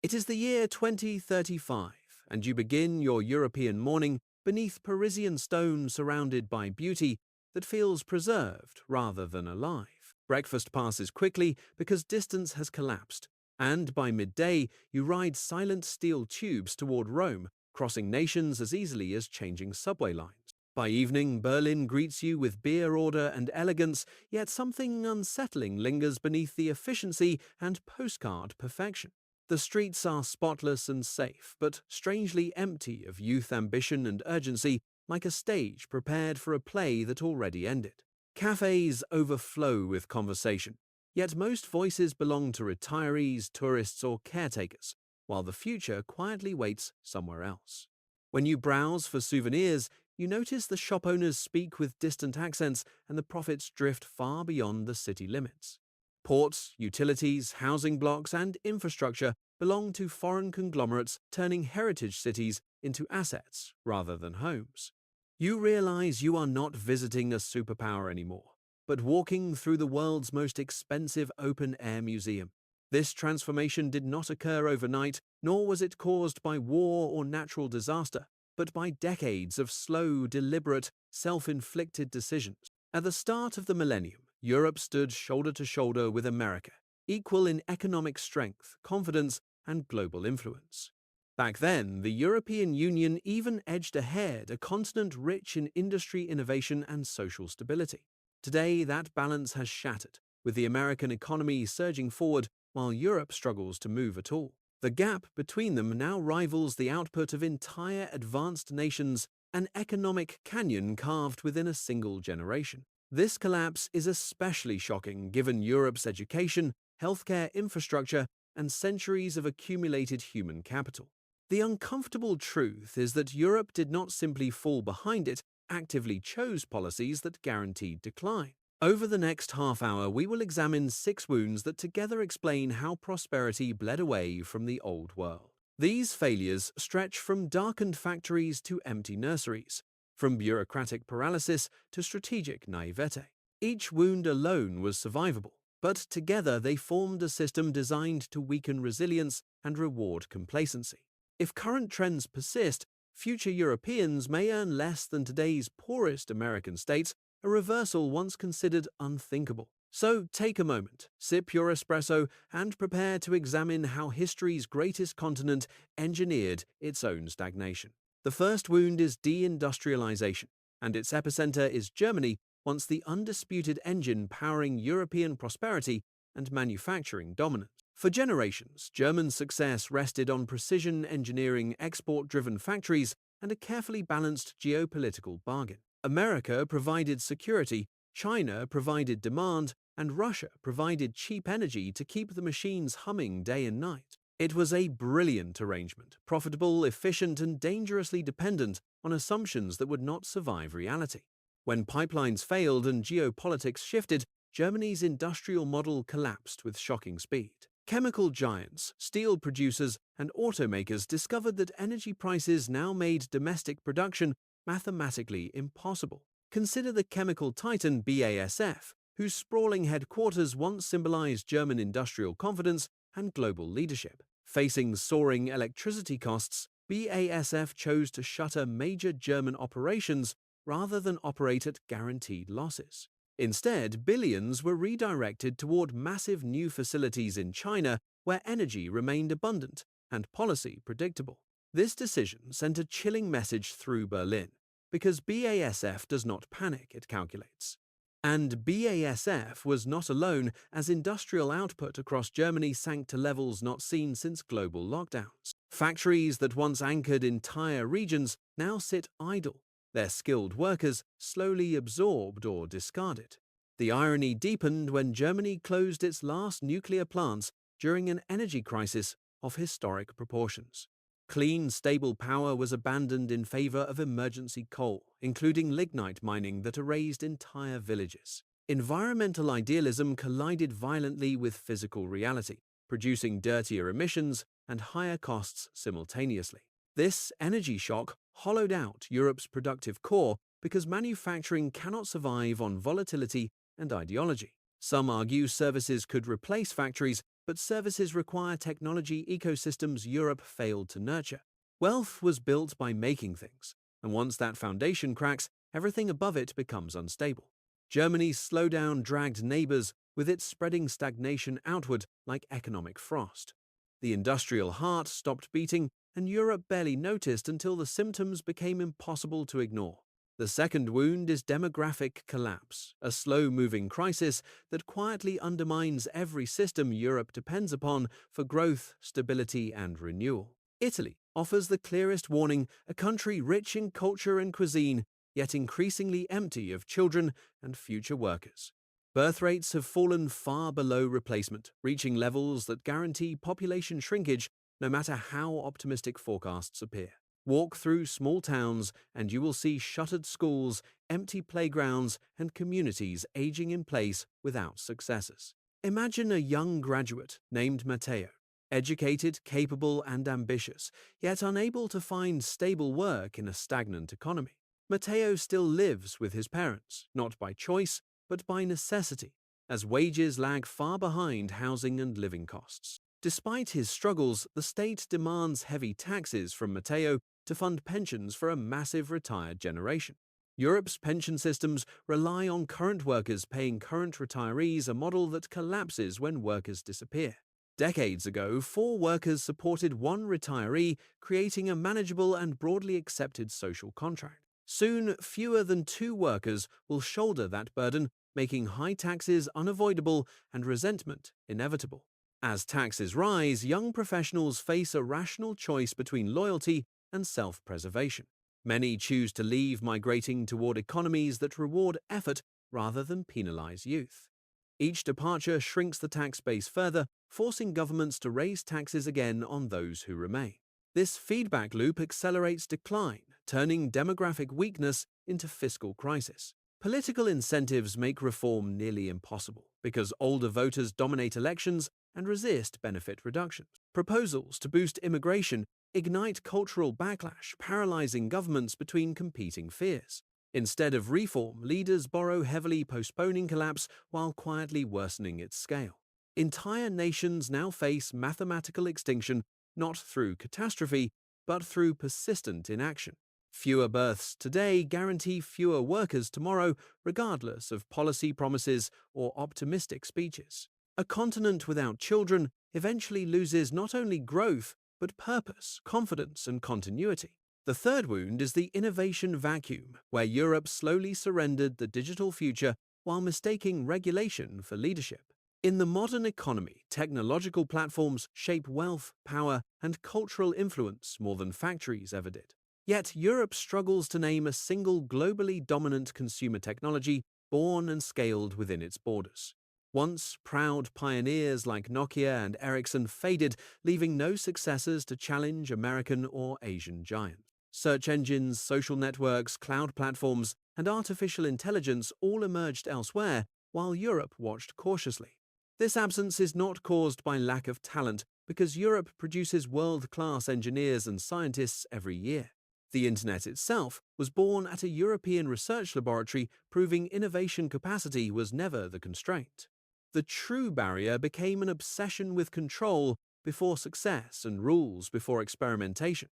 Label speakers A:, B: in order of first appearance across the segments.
A: It is the year 2035, and you begin your European morning beneath Parisian stone surrounded by beauty that feels preserved rather than alive. Breakfast passes quickly because distance has collapsed, and by midday you ride silent steel tubes toward Rome, crossing nations as easily as changing subway lines. By evening, Berlin greets you with beer order and elegance, yet something unsettling lingers beneath the efficiency and postcard perfection. The streets are spotless and safe, but strangely empty of youth ambition and urgency, like a stage prepared for a play that already ended. Cafes overflow with conversation, yet most voices belong to retirees, tourists, or caretakers, while the future quietly waits somewhere else. When you browse for souvenirs, you notice the shop owners speak with distant accents and the profits drift far beyond the city limits. Ports, utilities, housing blocks, and infrastructure belong to foreign conglomerates, turning heritage cities into assets rather than homes. You realize you are not visiting a superpower anymore, but walking through the world's most expensive open-air museum. This transformation did not occur overnight, nor was it caused by war or natural disaster, but by decades of slow, deliberate, self-inflicted decisions. At the start of the millennium, Europe stood shoulder to shoulder with America, equal in economic strength, confidence, and global influence. Back then, the European Union even edged ahead, a continent rich in industry innovation and social stability. Today, that balance has shattered, with the American economy surging forward while Europe struggles to move at all. The gap between them now rivals the output of entire advanced nations, an economic canyon carved within a single generation. This collapse is especially shocking given Europe's education, healthcare infrastructure, and centuries of accumulated human capital. The uncomfortable truth is that Europe did not simply fall behind, it actively chose policies that guaranteed decline. Over the next half hour, we will examine 6 wounds that together explain how prosperity bled away from the old world. These failures stretch from darkened factories to empty nurseries, from bureaucratic paralysis to strategic naivete. Each wound alone was survivable, but together they formed a system designed to weaken resilience and reward complacency. If current trends persist, future Europeans may earn less than today's poorest American states, a reversal once considered unthinkable. So take a moment, sip your espresso, and prepare to examine how history's greatest continent engineered its own stagnation. The first wound is deindustrialization, and its epicenter is Germany, once the undisputed engine powering European prosperity and manufacturing dominance. For generations, German success rested on precision engineering, export-driven factories, and a carefully balanced geopolitical bargain. America provided security, China provided demand, and Russia provided cheap energy to keep the machines humming day and night. It was a brilliant arrangement, profitable, efficient, and dangerously dependent on assumptions that would not survive reality. When pipelines failed and geopolitics shifted, Germany's industrial model collapsed with shocking speed. Chemical giants, steel producers, and automakers discovered that energy prices now made domestic production mathematically impossible. Consider the chemical titan BASF, whose sprawling headquarters once symbolized German industrial confidence and global leadership. Facing soaring electricity costs, BASF chose to shutter major German operations rather than operate at guaranteed losses. Instead, billions were redirected toward massive new facilities in China where energy remained abundant and policy predictable. This decision sent a chilling message through Berlin, because BASF does not panic, it calculates. And BASF was not alone, as industrial output across Germany sank to levels not seen since global lockdowns. Factories that once anchored entire regions now sit idle, their skilled workers slowly absorbed or discarded. The irony deepened when Germany closed its last nuclear plants during an energy crisis of historic proportions. Clean, stable power was abandoned in favor of emergency coal, including lignite mining that erased entire villages. Environmental idealism collided violently with physical reality, producing dirtier emissions and higher costs simultaneously. This energy shock hollowed out Europe's productive core because manufacturing cannot survive on volatility and ideology. Some argue services could replace factories, but services require technology ecosystems Europe failed to nurture. Wealth was built by making things, and once that foundation cracks, everything above it becomes unstable. Germany's slowdown dragged neighbors, with its spreading stagnation outward like economic frost. The industrial heart stopped beating, and Europe barely noticed until the symptoms became impossible to ignore. The second wound is demographic collapse, a slow-moving crisis that quietly undermines every system Europe depends upon for growth, stability, and renewal. Italy offers the clearest warning, a country rich in culture and cuisine, yet increasingly empty of children and future workers. Birth rates have fallen far below replacement, reaching levels that guarantee population shrinkage no matter how optimistic forecasts appear. Walk through small towns and you will see shuttered schools, empty playgrounds, and communities aging in place without successors. Imagine a young graduate named Matteo, educated, capable, and ambitious, yet unable to find stable work in a stagnant economy. Matteo still lives with his parents, not by choice, but by necessity, as wages lag far behind housing and living costs. Despite his struggles, the state demands heavy taxes from Matteo to fund pensions for a massive retired generation. Europe's pension systems rely on current workers paying current retirees, a model that collapses when workers disappear. Decades ago, 4 workers supported 1 retiree, creating a manageable and broadly accepted social contract. Soon, fewer than 2 workers will shoulder that burden, making high taxes unavoidable and resentment inevitable. As taxes rise, young professionals face a rational choice between loyalty and self-preservation. Many choose to leave, migrating toward economies that reward effort rather than penalize youth. Each departure shrinks the tax base further, forcing governments to raise taxes again on those who remain. This feedback loop accelerates decline, turning demographic weakness into fiscal crisis. Political incentives make reform nearly impossible because older voters dominate elections and resist benefit reductions. Proposals to boost immigration ignite cultural backlash, paralyzing governments between competing fears. Instead of reform, leaders borrow heavily, postponing collapse while quietly worsening its scale. Entire nations now face mathematical extinction, not through catastrophe, but through persistent inaction. Fewer births today guarantee fewer workers tomorrow, regardless of policy promises or optimistic speeches. A continent without children eventually loses not only growth, but purpose, confidence, and continuity. The third wound is the innovation vacuum, where Europe slowly surrendered the digital future while mistaking regulation for leadership. In the modern economy, technological platforms shape wealth, power, and cultural influence more than factories ever did. Yet Europe struggles to name a single globally dominant consumer technology born and scaled within its borders. Once proud pioneers like Nokia and Ericsson faded, leaving no successors to challenge American or Asian giants. Search engines, social networks, cloud platforms, and artificial intelligence all emerged elsewhere, while Europe watched cautiously. This absence is not caused by lack of talent, because Europe produces world-class engineers and scientists every year. The Internet itself was born at a European research laboratory, proving innovation capacity was never the constraint. The true barrier became an obsession with control before success and rules before experimentation.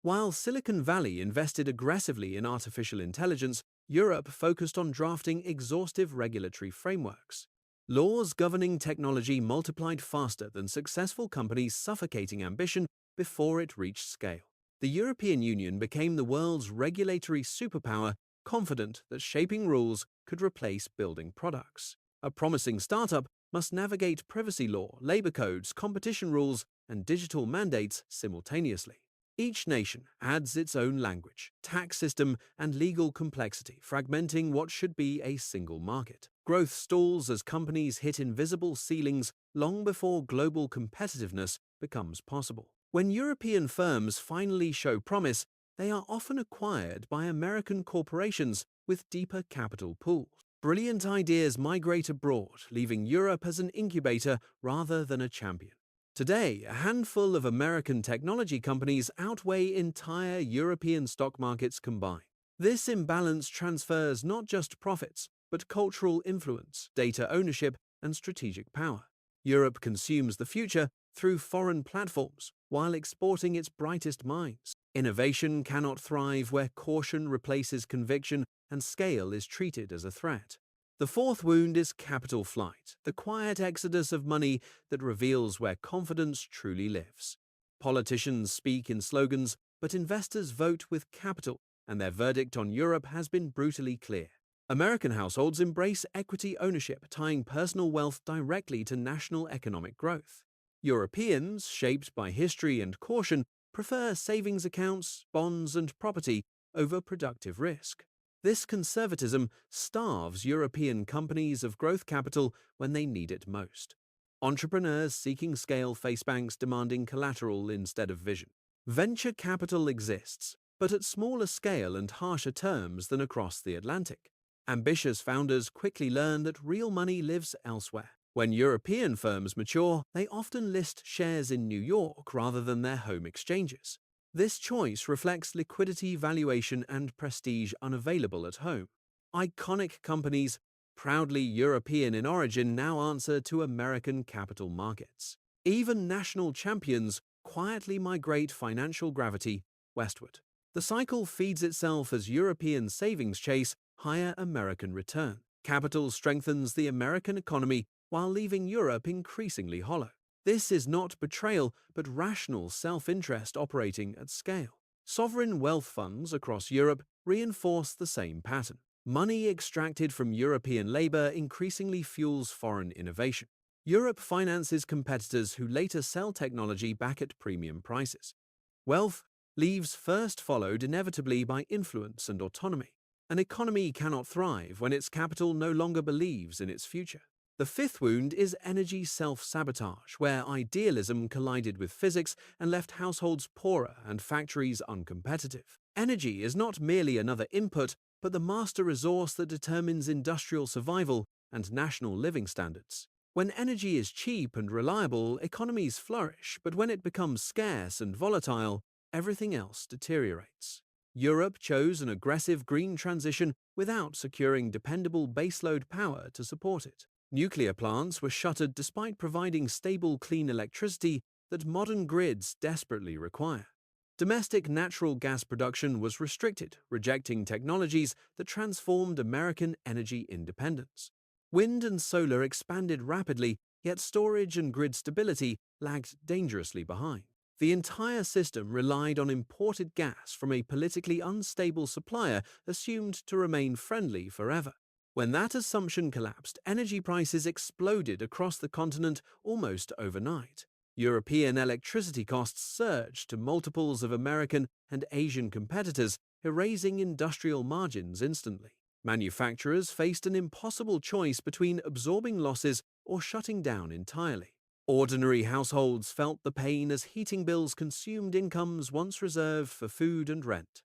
A: While Silicon Valley invested aggressively in artificial intelligence, Europe focused on drafting exhaustive regulatory frameworks. Laws governing technology multiplied faster than successful companies, suffocating ambition before it reached scale. The European Union became the world's regulatory superpower, confident that shaping rules could replace building products. A promising startup must navigate privacy law, labor codes, competition rules, and digital mandates simultaneously. Each nation adds its own language, tax system, and legal complexity, fragmenting what should be a single market. Growth stalls as companies hit invisible ceilings long before global competitiveness becomes possible. When European firms finally show promise, they are often acquired by American corporations with deeper capital pools. Brilliant ideas migrate abroad, leaving Europe as an incubator rather than a champion. Today, a handful of American technology companies outweigh entire European stock markets combined. This imbalance transfers not just profits, but cultural influence, data ownership, and strategic power. Europe consumes the future through foreign platforms while exporting its brightest minds. Innovation cannot thrive where caution replaces conviction and scale is treated as a threat. The fourth wound is capital flight, the quiet exodus of money that reveals where confidence truly lives. Politicians speak in slogans, but investors vote with capital, and their verdict on Europe has been brutally clear. American households embrace equity ownership, tying personal wealth directly to national economic growth. Europeans, shaped by history and caution, prefer savings accounts, bonds, and property over productive risk. This conservatism starves European companies of growth capital when they need it most. Entrepreneurs seeking scale face banks demanding collateral instead of vision. Venture capital exists, but at smaller scale and harsher terms than across the Atlantic. Ambitious founders quickly learn that real money lives elsewhere. When European firms mature, they often list shares in New York rather than their home exchanges. This choice reflects liquidity, valuation, and prestige unavailable at home. Iconic companies, proudly European in origin, now answer to American capital markets. Even national champions quietly migrate financial gravity westward. The cycle feeds itself as European savings chase higher American return. Capital strengthens the American economy while leaving Europe increasingly hollow. This is not betrayal, but rational self-interest operating at scale. Sovereign wealth funds across Europe reinforce the same pattern. Money extracted from European labor increasingly fuels foreign innovation. Europe finances competitors who later sell technology back at premium prices. Wealth leaves first followed inevitably by influence and autonomy. An economy cannot thrive when its capital no longer believes in its future. The fifth wound is energy self-sabotage, where idealism collided with physics and left households poorer and factories uncompetitive. Energy is not merely another input, but the master resource that determines industrial survival and national living standards. When energy is cheap and reliable, economies flourish, but when it becomes scarce and volatile, everything else deteriorates. Europe chose an aggressive green transition without securing dependable baseload power to support it. Nuclear plants were shuttered despite providing stable, clean electricity that modern grids desperately require. Domestic natural gas production was restricted, rejecting technologies that transformed American energy independence. Wind and solar expanded rapidly, yet storage and grid stability lagged dangerously behind. The entire system relied on imported gas from a politically unstable supplier assumed to remain friendly forever. When that assumption collapsed, energy prices exploded across the continent almost overnight. European electricity costs surged to multiples of American and Asian competitors, erasing industrial margins instantly. Manufacturers faced an impossible choice between absorbing losses or shutting down entirely. Ordinary households felt the pain as heating bills consumed incomes once reserved for food and rent.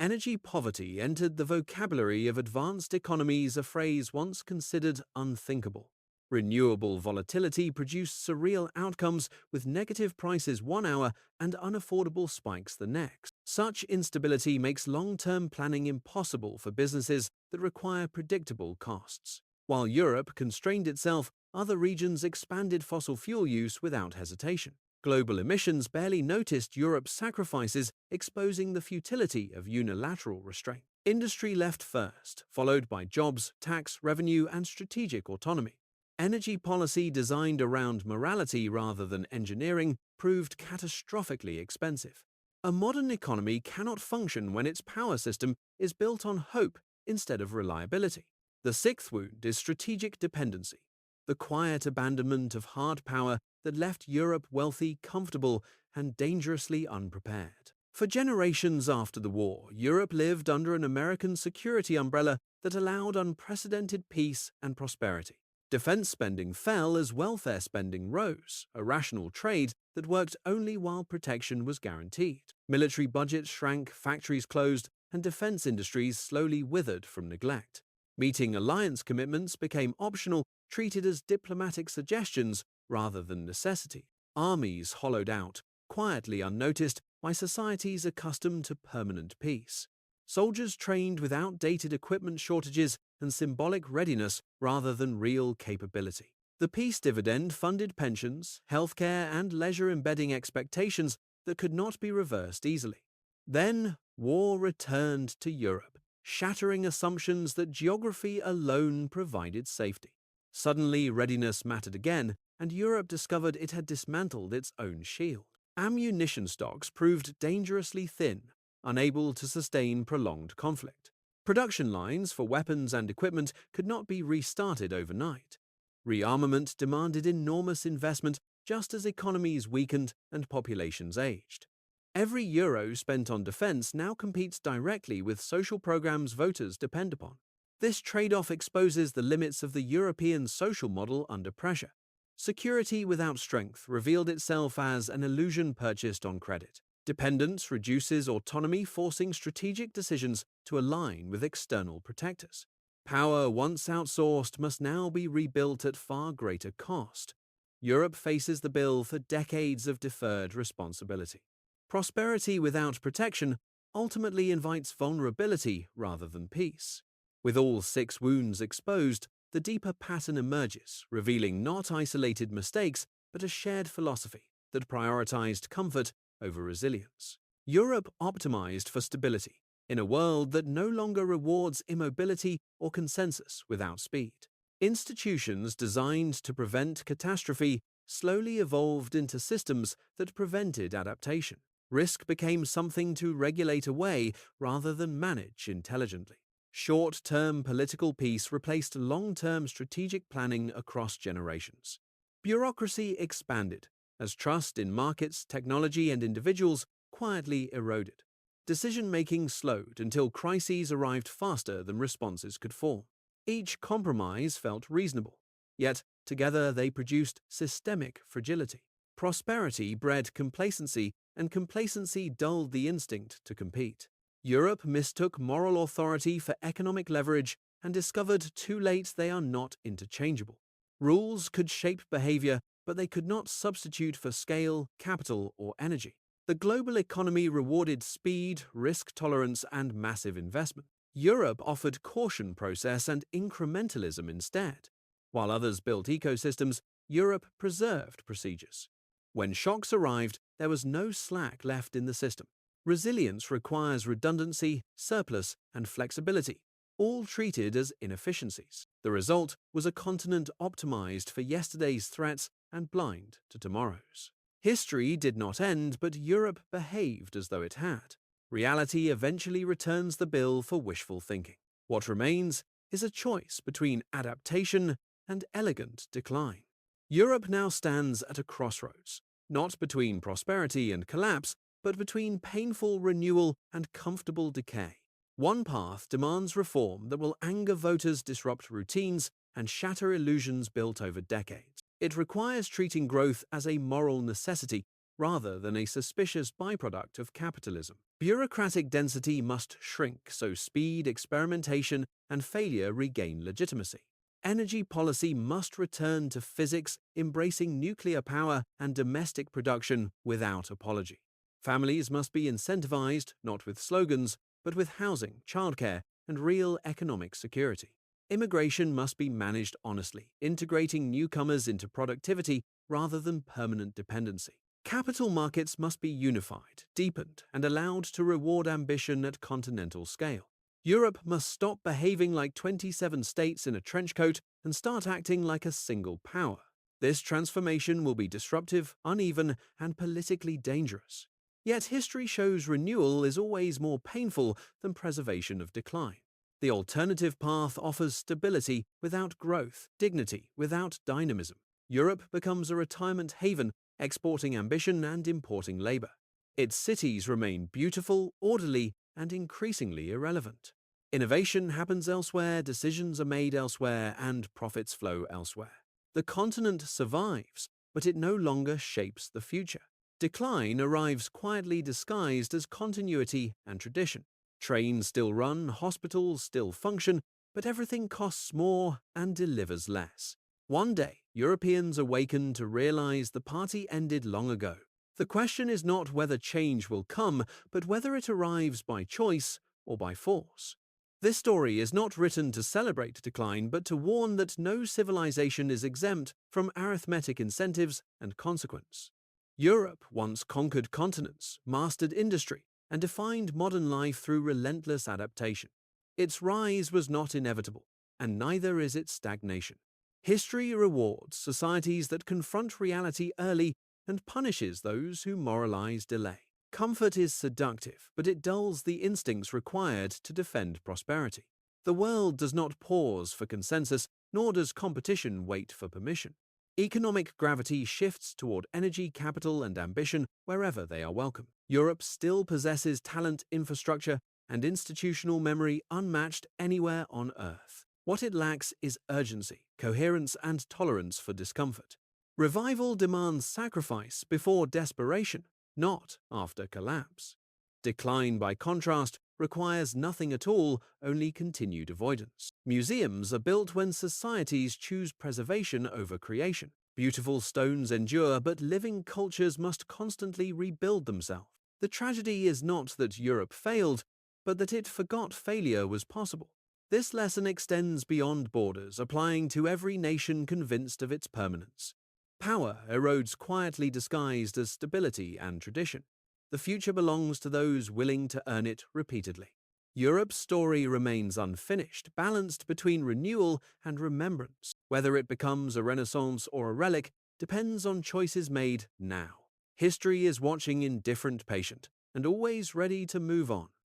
A: Energy poverty entered the vocabulary of advanced economies, a phrase once considered unthinkable. Renewable volatility produced surreal outcomes with negative prices one hour and unaffordable spikes the next. Such instability makes long-term planning impossible for businesses that require predictable costs. While Europe constrained itself, other regions expanded fossil fuel use without hesitation. Global emissions barely noticed Europe's sacrifices, exposing the futility of unilateral restraint. Industry left first, followed by jobs, tax, revenue, and strategic autonomy. Energy policy designed around morality rather than engineering proved catastrophically expensive. A modern economy cannot function when its power system is built on hope instead of reliability. The sixth wound is strategic dependency, the quiet abandonment of hard power that left Europe wealthy, comfortable, and dangerously unprepared. For generations after the war, Europe lived under an American security umbrella that allowed unprecedented peace and prosperity. Defense spending fell as welfare spending rose, a rational trade that worked only while protection was guaranteed. Military budgets shrank, factories closed, and defense industries slowly withered from neglect. Meeting alliance commitments became optional, treated as diplomatic suggestions rather than necessity. Armies hollowed out, quietly unnoticed by societies accustomed to permanent peace. Soldiers trained with outdated equipment shortages and symbolic readiness rather than real capability. The peace dividend funded pensions, healthcare, and leisure, embedding expectations that could not be reversed easily. Then, war returned to Europe, shattering assumptions that geography alone provided safety. Suddenly, readiness mattered again, and Europe discovered it had dismantled its own shield. Ammunition stocks proved dangerously thin, unable to sustain prolonged conflict. Production lines for weapons and equipment could not be restarted overnight. Rearmament demanded enormous investment just as economies weakened and populations aged. Every euro spent on defense now competes directly with social programs voters depend upon. This trade-off exposes the limits of the European social model under pressure. Security without strength revealed itself as an illusion purchased on credit. Dependence reduces autonomy, forcing strategic decisions to align with external protectors. Power once outsourced must now be rebuilt at far greater cost. Europe faces the bill for decades of deferred responsibility. Prosperity without protection ultimately invites vulnerability rather than peace. With all 6 wounds exposed, the deeper pattern emerges, revealing not isolated mistakes, but a shared philosophy that prioritized comfort over resilience. Europe optimized for stability in a world that no longer rewards immobility or consensus without speed. Institutions designed to prevent catastrophe slowly evolved into systems that prevented adaptation. Risk became something to regulate away rather than manage intelligently. Short-term political peace replaced long-term strategic planning across generations. Bureaucracy expanded as trust in markets, technology, and individuals quietly eroded. Decision-making slowed until crises arrived faster than responses could form. Each compromise felt reasonable, yet together they produced systemic fragility. Prosperity bred complacency, and complacency dulled the instinct to compete. Europe mistook moral authority for economic leverage and discovered too late they are not interchangeable. Rules could shape behavior, but they could not substitute for scale, capital, or energy. The global economy rewarded speed, risk tolerance, and massive investment. Europe offered caution process and incrementalism instead. While others built ecosystems, Europe preserved procedures. When shocks arrived, there was no slack left in the system. Resilience requires redundancy, surplus, and flexibility, all treated as inefficiencies. The result was a continent optimized for yesterday's threats and blind to tomorrow's. History did not end, but Europe behaved as though it had. Reality eventually returns the bill for wishful thinking. What remains is a choice between adaptation and elegant decline. Europe now stands at a crossroads, not between prosperity and collapse, but between painful renewal and comfortable decay. One path demands reform that will anger voters, disrupt routines, and shatter illusions built over decades. It requires treating growth as a moral necessity rather than a suspicious byproduct of capitalism. Bureaucratic density must shrink so speed, experimentation, and failure regain legitimacy. Energy policy must return to physics, embracing nuclear power and domestic production without apology. Families must be incentivized not with slogans, but with housing, childcare, and real economic security. Immigration must be managed honestly, integrating newcomers into productivity rather than permanent dependency. Capital markets must be unified, deepened, and allowed to reward ambition at continental scale. Europe must stop behaving like 27 states in a trench coat and start acting like a single power. This transformation will be disruptive, uneven, and politically dangerous. Yet history shows renewal is always more painful than preservation of decline. The alternative path offers stability without growth, dignity without dynamism. Europe becomes a retirement haven, exporting ambition and importing labor. Its cities remain beautiful, orderly, and increasingly irrelevant. Innovation happens elsewhere, decisions are made elsewhere, and profits flow elsewhere. The continent survives, but it no longer shapes the future. Decline arrives quietly disguised as continuity and tradition. Trains still run, hospitals still function, but everything costs more and delivers less. One day, Europeans awaken to realize the party ended long ago. The question is not whether change will come, but whether it arrives by choice or by force. This story is not written to celebrate decline, but to warn that no civilization is exempt from arithmetic incentives and consequence. Europe once conquered continents, mastered industry, and defined modern life through relentless adaptation. Its rise was not inevitable, and neither is its stagnation. History rewards societies that confront reality early and punishes those who moralize delay. Comfort is seductive, but it dulls the instincts required to defend prosperity. The world does not pause for consensus, nor does competition wait for permission. Economic gravity shifts toward energy, capital, and ambition wherever they are welcome. Europe still possesses talent, infrastructure, and institutional memory unmatched anywhere on Earth. What it lacks is urgency, coherence, and tolerance for discomfort. Revival demands sacrifice before desperation, not after collapse. Decline, by contrast, requires nothing at all, only continued avoidance. Museums are built when societies choose preservation over creation. Beautiful stones endure, but living cultures must constantly rebuild themselves. The tragedy is not that Europe failed, but that it forgot failure was possible. This lesson extends beyond borders, applying to every nation convinced of its permanence. Power erodes quietly disguised as stability and tradition. The future belongs to those willing to earn it repeatedly. Europe's story remains unfinished, balanced between renewal and remembrance. Whether it becomes a renaissance or a relic depends on choices made now. History is watching, indifferent, patient, and always ready to move on.